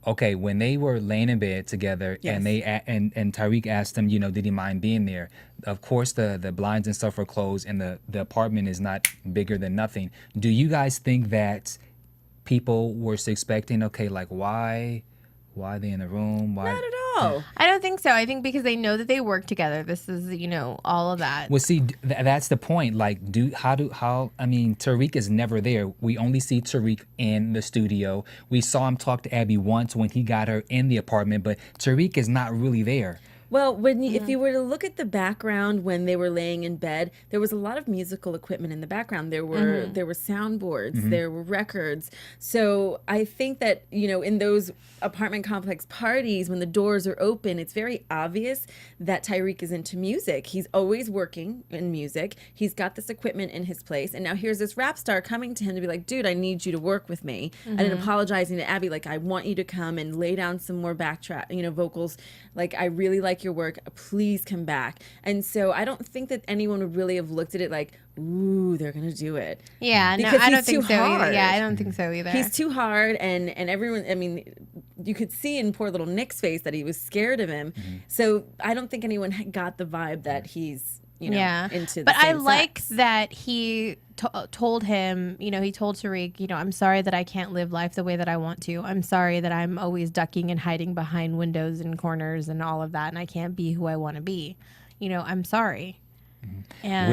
okay, when they were laying in bed together Yes. and Tyreke asked him, did he mind being there? Of course, the blinds and stuff are closed and the apartment is not bigger than nothing. Do you guys think that people were expecting, okay, like why are they in the room? Why? not at all. I don't think so. I think because they know that they work together. This is, all of that. Well, see, that's the point. Like, Tariq is never there. We only see Tariq in the studio. We saw him talk to Abby once when he got her in the apartment, but Tariq is not really there. Well, if you were to look at the background when they were laying in bed, there was a lot of musical equipment in the background. There were soundboards, there were records. So I think that in those apartment complex parties, when the doors are open, it's very obvious that Tyreke is into music. He's always working in music. He's got this equipment in his place, and now here's this rap star coming to him to be like, "Dude, I need you to work with me," and then apologizing to Abby like, "I want you to come and lay down some more backtrack, vocals. Like, I really like your work. Please come back." And so I don't think that anyone would really have looked at it like, "Ooh, they're gonna do it." Yeah, Because I don't he's think too so either. hard. Yeah, I don't think so either. He's too hard, and everyone. I mean, you could see in poor little Nick's face that he was scared of him. So I don't think anyone got the vibe that he's into. The But I same like sex. that he told him, he told Tariq, I'm sorry that I can't live life the way that I want to. I'm sorry that I'm always ducking and hiding behind windows and corners and all of that, and I can't be who I want to be. I'm sorry. And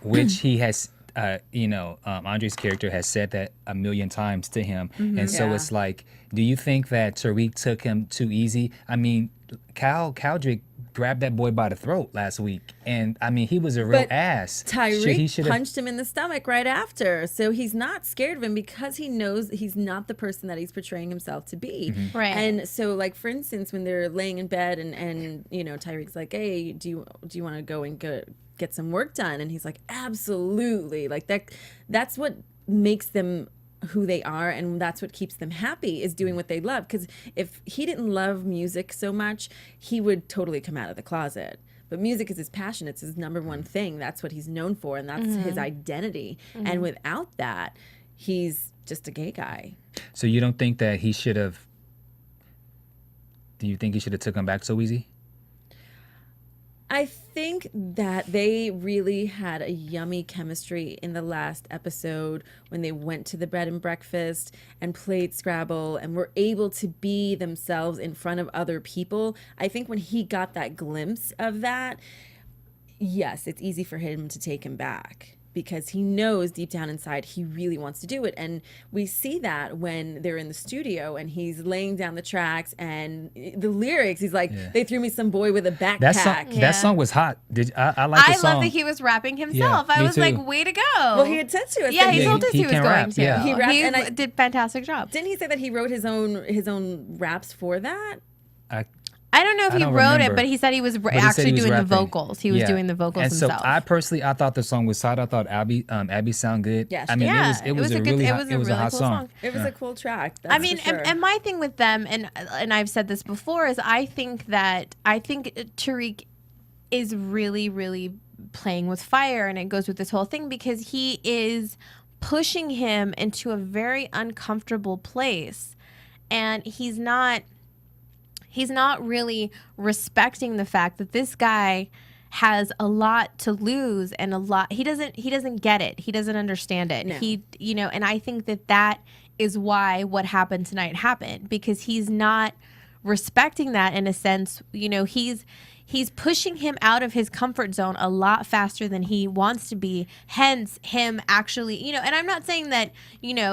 Which he has, Andre's character has said that a million times to him. And so Yeah. it's like, do you think that Tariq took him too easy? I mean, Kaldrick grabbed that boy by the throat last week. And he was a real But ass. Tyreke punched him in the stomach right after. So he's not scared of him because he knows he's not the person that he's portraying himself to be. Right. And so, like, for instance, when they're laying in bed and Tyreek's like, "Hey, do you want to go and get some work done?" And he's like, "Absolutely." Like that's what makes them who they are, and that's what keeps them happy, is doing what they love. Because if he didn't love music so much, he would totally come out of the closet. But music is his passion. It's his number one thing. That's what he's known for, and that's his identity. And without that, he's just a gay guy. So you don't think that he should have? Do you think he should have took him back so easy? I think that they really had a yummy chemistry in the last episode when they went to the bed and breakfast and played Scrabble and were able to be themselves in front of other people. I think when he got that glimpse of that, yes, it's easy for him to take him back, because he knows deep down inside he really wants to do it. And we see that when they're in the studio and he's laying down the tracks and the lyrics, he's like, they threw me some boy with a backpack. That song was hot. I like the song. I love that he was rapping himself. Yeah, I me was too. like, way to go. Well, he had said to us. Yeah, that he told us he was can going rap, to. yeah. He rapped, and I did fantastic job. Didn't he say that he wrote his own raps for that? I don't know if he don't wrote remember. it, but he said he was But he said actually he was doing the rapping. vocals. He was doing the vocals and himself. So I thought the song was hot. I thought Abby sound good. Yes, I mean, yeah, it was a really hot cool song. It was a cool track. I mean, for sure. and my thing with them, and I've said this before, is I think Tariq is really, really playing with fire, and it goes with this whole thing because he is pushing him into a very uncomfortable place, and he's not really respecting the fact that this guy has a lot to lose and he doesn't get it. He doesn't understand it. No. And I think that is why what happened tonight happened, because he's not respecting that in a sense. He's pushing him out of his comfort zone a lot faster than he wants to be, hence him actually, and I'm not saying that,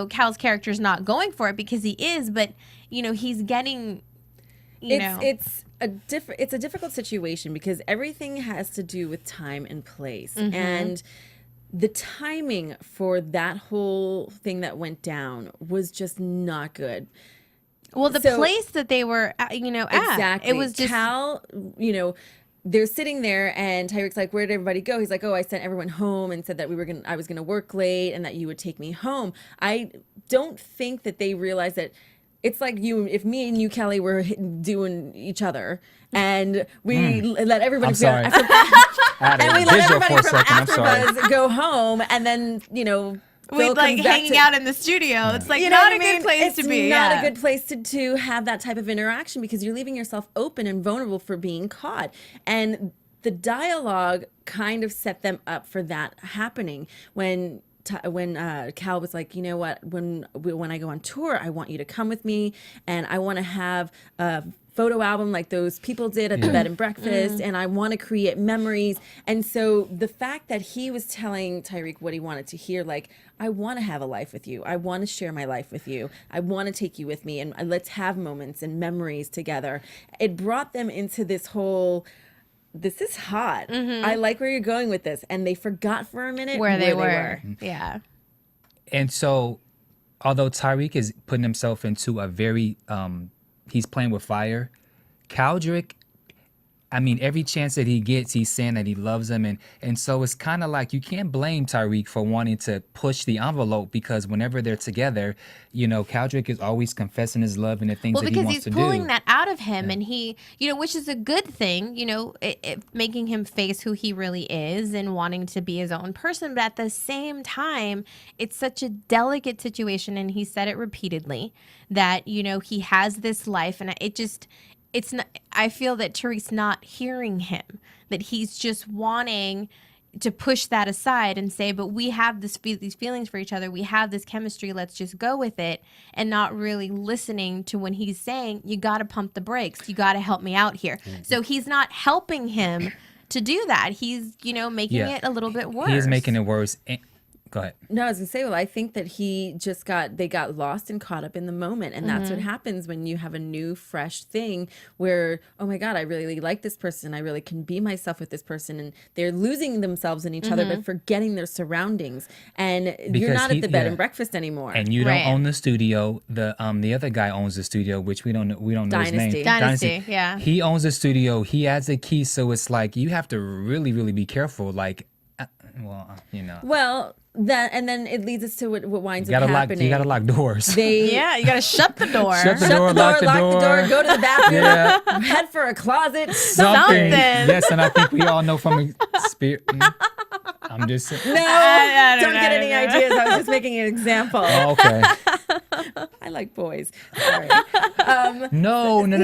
Kal's character is not going for it, because he is, but he's getting it's a difficult situation because everything has to do with time and place. Mm-hmm. And the timing for that whole thing that went down was just not good. Well, the place that they were, exactly. it was just Kal, they're sitting there and Tyreke's like, where did everybody go? He's like, oh, I sent everyone home and said that I was going to work late and that you would take me home. I don't think that they realized that it's like if me and you, Kellie, were doing each other and we let everybody go. I'm sorry. And we let everybody from AfterBuzz go home, and then we'd like hanging out in the studio. It's like not a good place to be. It's not a good place to have that type of interaction because you're leaving yourself open and vulnerable for being caught. And the dialogue kind of set them up for that happening when Kal was like, you know what, when I go on tour, I want you to come with me and I want to have a photo album like those people did at the bed and breakfast, and I want to create memories. And so the fact that he was telling Tyreke what he wanted to hear, like, I want to have a life with you. I want to share my life with you. I want to take you with me and let's have moments and memories together. It brought them into this whole, this is hot. I like where you're going with this. And they forgot for a minute where they were. Yeah. And so, although Tyreke is putting himself into a very, he's playing with fire, Kaldrick, I mean, every chance that he gets, he's saying that he loves him. And so it's kind of like you can't blame Tyreke for wanting to push the envelope because whenever they're together, Kaldrick is always confessing his love and the things that he wants to do. Well, because he's pulling that out of him and he, which is a good thing, making him face who he really is and wanting to be his own person. But at the same time, it's such a delicate situation. And he said it repeatedly that, he has this life and it's not, I feel that Tariq's not hearing him, that he's just wanting to push that aside and say, but we have these feelings for each other. We have this chemistry. Let's just go with it, and not really listening to when he's saying, you got to pump the brakes. You got to help me out here. So he's not helping him to do that. He's, making it a little bit worse. He is making it worse. Go ahead. No, I was gonna say, I think that they got lost and caught up in the moment. And that's what happens when you have a new, fresh thing where, oh my God, I really like this person. I really can be myself with this person. And they're losing themselves in each other, but forgetting their surroundings. And you're not at the bed and breakfast anymore. And you don't own the studio. The other guy owns the studio, which we don't know his name. Dynasty, yeah. He owns the studio. He has a key. So it's like, you have to really, really be careful. Like, Well, that, and then it leads us to what winds up happening. You gotta lock doors. You gotta shut the door. Shut the door, lock the door, go to the bathroom, head for a closet, something. Yes, and I think we all know from experience. I'm just saying. No, don't get any ideas. I was just making an example. Oh, okay. I like boys. Sorry. No, I'm not.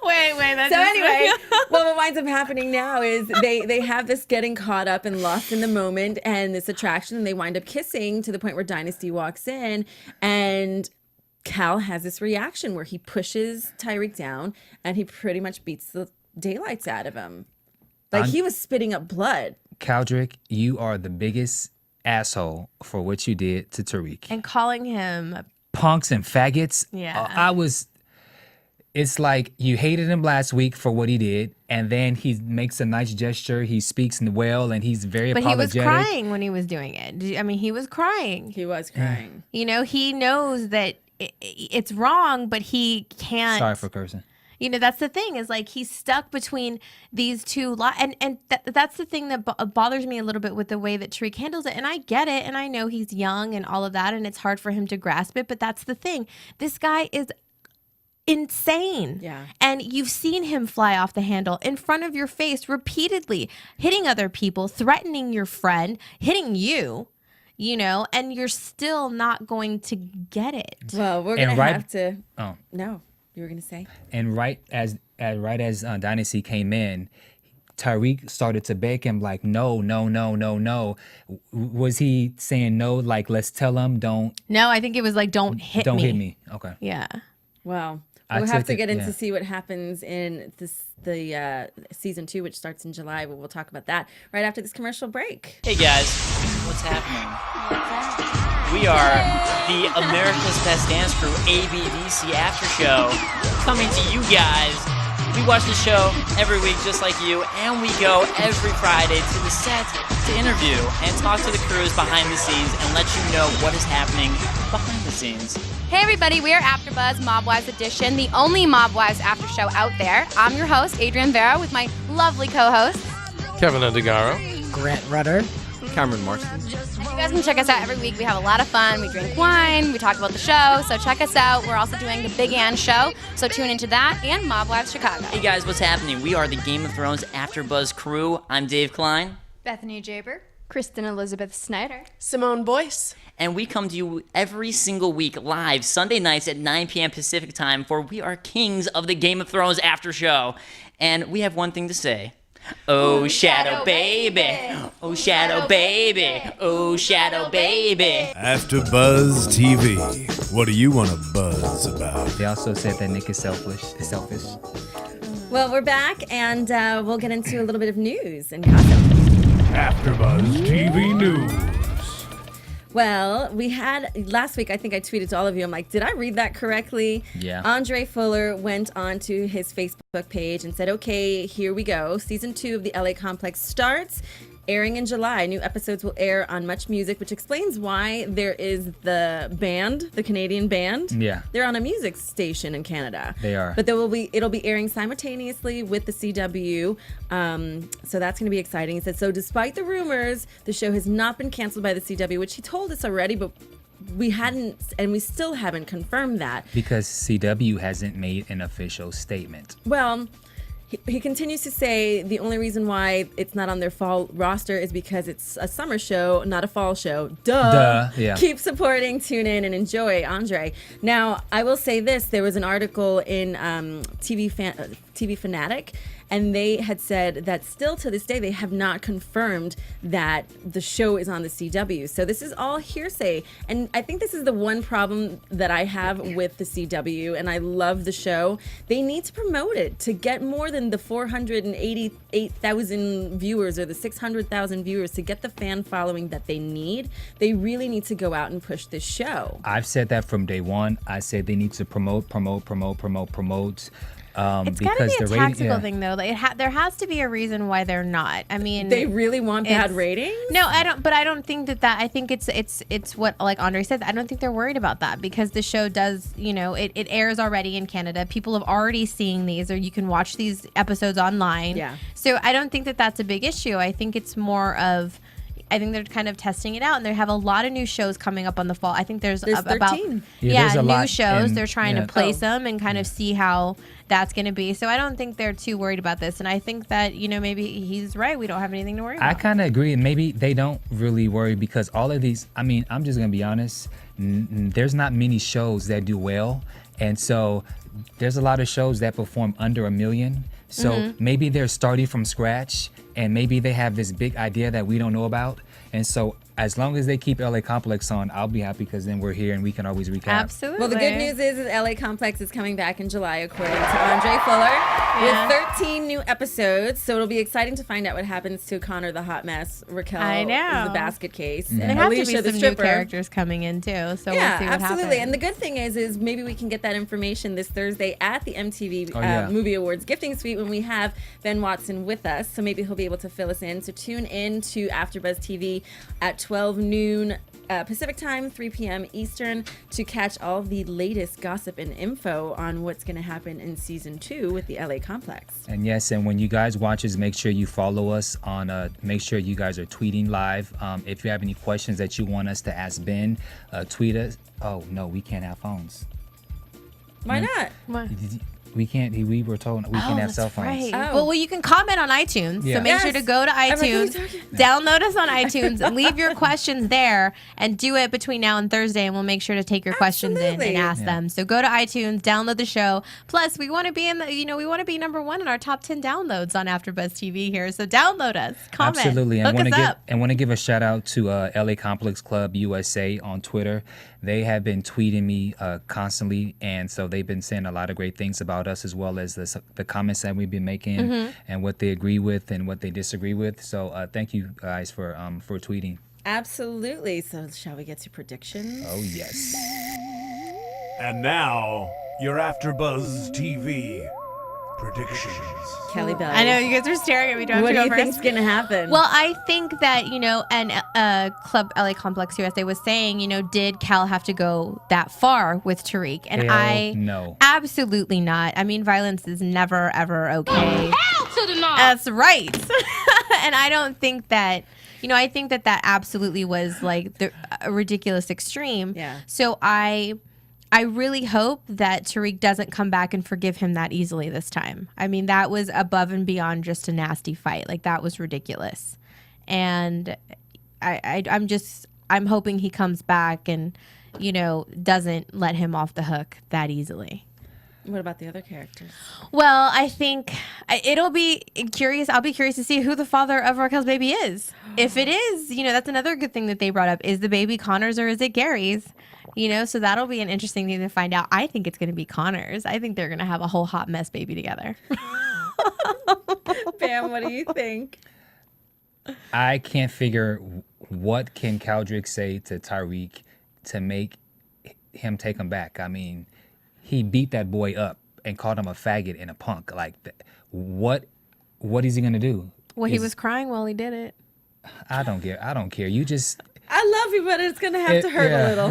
Wait. That's So anyway, well, what winds up happening now is they have this getting caught up and lost in the moment and this attraction, and they wind up kissing to the point where Dynasty walks in, and Kal has this reaction where he pushes Tyreke down and he pretty much beats the daylights out of him. Like he was spitting up blood. Kaldrick, you are the biggest asshole for what you did to Tariq. and calling him Punks and faggots. Yeah. It's like you hated him last week for what he did, and then he makes a nice gesture. He speaks well, and he's very but apologetic. he was crying when he was doing it. He was crying. He was crying. You know, he knows that it's wrong, but he can't. Sorry for cursing. You know, that's the thing is like he's stuck between these two and that's the thing that bothers me a little bit with the way that Tariq handles it. And I get it, and I know he's young and all of that, and it's hard for him to grasp it. But that's the thing. This guy is insane. Yeah. And you've seen him fly off the handle in front of your face repeatedly, hitting other people, threatening your friend, hitting you. You know, and you're still not going to get it. Well, we're gonna have to. Oh no, you were gonna say. And right as Dynasty came in, Tyreke started to beg him like, no. Was he saying no? Like, let's tell him don't. No, I think it was like, don't hit me. Don't hit me. Okay. Yeah. Well, I we'll have took to it- get in yeah. to see what happens in the season 2, which starts in July. But we'll talk about that right after this commercial break. Hey guys, what's happening? We are the America's Best Dance Crew ABDC After Show coming to you guys. We watch the show every week just like you, and we go every Friday to the set to interview and talk to the crews behind the scenes and let you know what is happening behind the scenes. Hey everybody, we are AfterBuzz Mob Wives Edition, the only Mob Wives after show out there. I'm your host, Adrienne Vera, with my lovely co-hosts. Kevin Endegaro. Grant Rudder. Cameron Marston. You guys can check us out every week. We have a lot of fun. We drink wine. We talk about the show. So check us out. We're also doing the Big Ann Show. So tune into that and Mob Wives Chicago. Hey guys, what's happening? We are the Game of Thrones AfterBuzz crew. I'm Dave Klein. Bethany Jaber. Kristen Elizabeth Snyder. Simone Boyce. And we come to you every single week live Sunday nights at 9 p.m. Pacific time, for we are kings of the Game of Thrones after show. And we have one thing to say. Oh, Shadow Baby. Oh, Shadow Baby. Oh, Shadow Baby. AfterBuzz TV. What do you want to buzz about? They also said that Nick is selfish. Well, we're back, and we'll get into a little bit of news and gossip. AfterBuzz TV News. Well, we had last week, I think I tweeted to all of you, I'm like, did I read that correctly? Yeah. Andre Fuller went onto his Facebook page and said, okay, here we go. Season 2 of the LA Complex starts, airing in July. New episodes will air on Much Music, which explains why there is the band, the Canadian band. Yeah. They're on a music station in Canada. They are. But it'll be airing simultaneously with the CW. So that's going to be exciting. He said, so despite the rumors, the show has not been canceled by the CW, which he told us already, but we hadn't, and we still haven't confirmed that. Because CW hasn't made an official statement. Well, he continues to say the only reason why it's not on their fall roster is because it's a summer show, not a fall show. Duh. Yeah. Keep supporting, tune in, and enjoy, Andre. Now, I will say this. There was an article in TV Fanatic, and they had said that still to this day, they have not confirmed that the show is on the CW. So this is all hearsay. And I think this is the one problem that I have with the CW, and I love the show. They need to promote it to get more than the 488,000 viewers or the 600,000 viewers, to get the fan following that they need. They really need to go out and push this show. I've said that from day one. I said they need to promote. It's got to be a tactical thing, though. Like there has to be a reason why they're not. I mean, they really want bad ratings? No, I don't. But I don't think that. I think it's what, like Andre said. I don't think they're worried about that, because the show does. You know, it airs already in Canada. People have already seen these, or you can watch these episodes online. Yeah. So I don't think that that's a big issue. I think it's more of. I think they're kind of testing it out, and they have a lot of new shows coming up on the fall. I think there's about 13. There's a new lot, shows. and They're trying to place them and kind of see how that's going to be. So I don't think they're too worried about this, and I think that maybe he's right. We don't have anything to worry about. I kind of agree. Maybe they don't really worry, because all of these. I mean, I'm just gonna be honest. there's not many shows that do well. And so there's a lot of shows that perform under 1 million. So maybe they're starting from scratch, and maybe they have this big idea that we don't know about. And so as long as they keep LA Complex on, I'll be happy, because then we're here and we can always recap. Absolutely. Well, the good news is LA Complex is coming back in July, according to Andre Fuller, with 13 new episodes. So it'll be exciting to find out what happens to Connor the hot mess, Raquel is the basket case, and There have Alicia to be the some stripper. new characters coming in too. So we'll see what absolutely. happens. And the good thing is maybe we can get that information this Thursday at the MTV Movie Awards Gifting Suite when we have Ben Watson with us. So maybe he'll be able to fill us in. So tune in to AfterBuzz TV at 12 noon Pacific time, 3 p.m. Eastern, to catch all the latest gossip and info on what's going to happen in season 2 with the LA Complex. And yes, and when you guys watch us, make sure you follow us on, make sure you guys are tweeting live. If you have any questions that you want us to ask Ben, tweet us. Oh, no, we can't have phones. Why not? What? We can't, we were told we can't have cell phones. Right. Well, you can comment on iTunes. Yeah. So make sure to go to iTunes, download us on iTunes, leave your questions there, and do it between now and Thursday, and we'll make sure to take your questions in and ask them. So go to iTunes, download the show. Plus, we want to be in the, we want to be number 1 in our top 10 downloads on AfterBuzz TV here. So download us, comment, Absolutely. look us up. And want to give a shout out to LA Complex Club USA on Twitter. They have been tweeting me constantly, and so they've been saying a lot of great things about us, as well as the comments that we've been making and what they agree with and what they disagree with. So thank you guys for tweeting. Absolutely. So shall we get to predictions? Oh, yes. And now, your AfterBuzz TV predictions. Kelly Bell. I know you guys are staring at me. What do you think's going to happen? Well, I think that, and Club LA Complex USA was saying, did Kal have to go that far with Tariq? And no. Absolutely not. I mean, violence is never, ever okay. Hell to the no. That's right. And I don't think that, I think that absolutely was like a ridiculous extreme. Yeah. So I really hope that Tariq doesn't come back and forgive him that easily this time. I mean, that was above and beyond just a nasty fight. Like, that was ridiculous. And I'm hoping he comes back and, doesn't let him off the hook that easily. What about the other characters? Well, I think it'll be curious. I'll be curious to see who the father of Raquel's baby is. If it is, that's another good thing that they brought up. Is the baby Connor's or is it Gary's? So that'll be an interesting thing to find out. I think it's going to be Connor's. I think they're going to have a whole hot mess baby together. Bamm, what do you think? I can't figure what can Kaldrick say to Tyreke to make him take him back. I mean, he beat that boy up and called him a faggot and a punk. Like, what is he going to do? Well, he was crying while he did it. I don't care. You just... I love you, but it's going to have to hurt a little.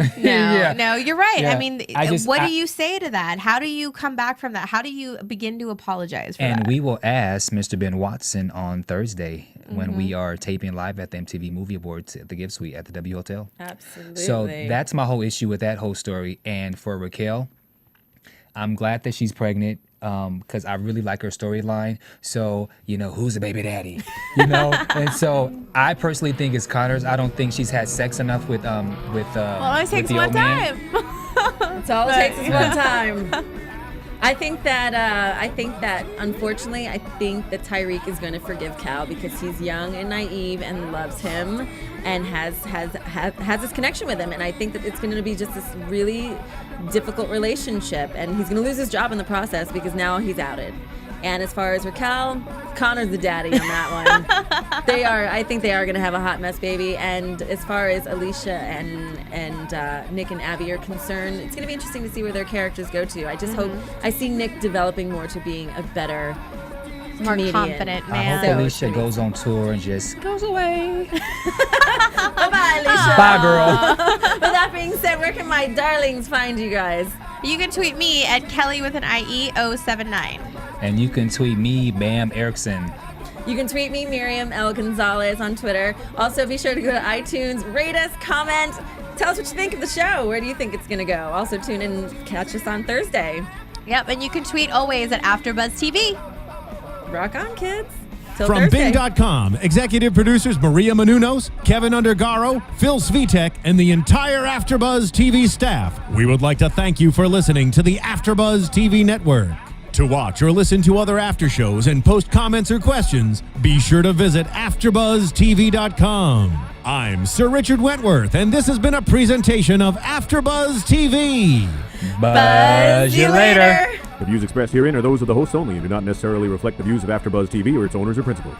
No, you're right. Yeah. I mean, what do you say to that? How do you come back from that? How do you begin to apologize for that? And we will ask Mr. Ben Watson on Thursday when we are taping live at the MTV Movie Awards at the Gift Suite at the W Hotel. Absolutely. So that's my whole issue with that whole story. And for Raquel, I'm glad that she's pregnant. Because I really like her storyline. So, who's the baby daddy? And so I personally think it's Connor's. I don't think she's had sex enough with well, it only takes the one old man. time. It's all it takes is one time. I think that unfortunately, I think that Tyreke is going to forgive Kal because he's young and naive and loves him and has this connection with him. And I think that it's going to be just this really difficult relationship, and he's going to lose his job in the process because now he's outed. And as far as Raquel, Connor's the daddy on that one. I think they are going to have a hot mess baby. And as far as Alicia and Nick and Abby are concerned, it's going to be interesting to see where their characters go to. I just hope I see Nick developing more to being a better More comedian. confident I man. hope Alicia goes on tour and just goes away. Bye-bye, Alicia. Bye, girl. With that being said, where can my darlings find you guys? You can tweet me at Kelly with an IE079. And you can tweet me, Bamm Ericsen. You can tweet me, Miriam L. Gonzalez, on Twitter. Also, be sure to go to iTunes, rate us, comment, tell us what you think of the show. Where do you think it's going to go? Also, tune in and catch us on Thursday. Yep, and you can tweet always at AfterBuzz TV. Rock on, kids. Till From Thursday. Bing.com, executive producers Maria Menounos, Kevin Undergaro, Phil Svitek, and the entire AfterBuzz TV staff, we would like to thank you for listening to the AfterBuzz TV network. To watch or listen to other after shows and post comments or questions, be sure to visit AfterBuzzTV.com. I'm Sir Richard Wentworth, and this has been a presentation of AfterBuzz TV. Buzz you later. The views expressed herein are those of the hosts only and do not necessarily reflect the views of AfterBuzz TV or its owners or principals.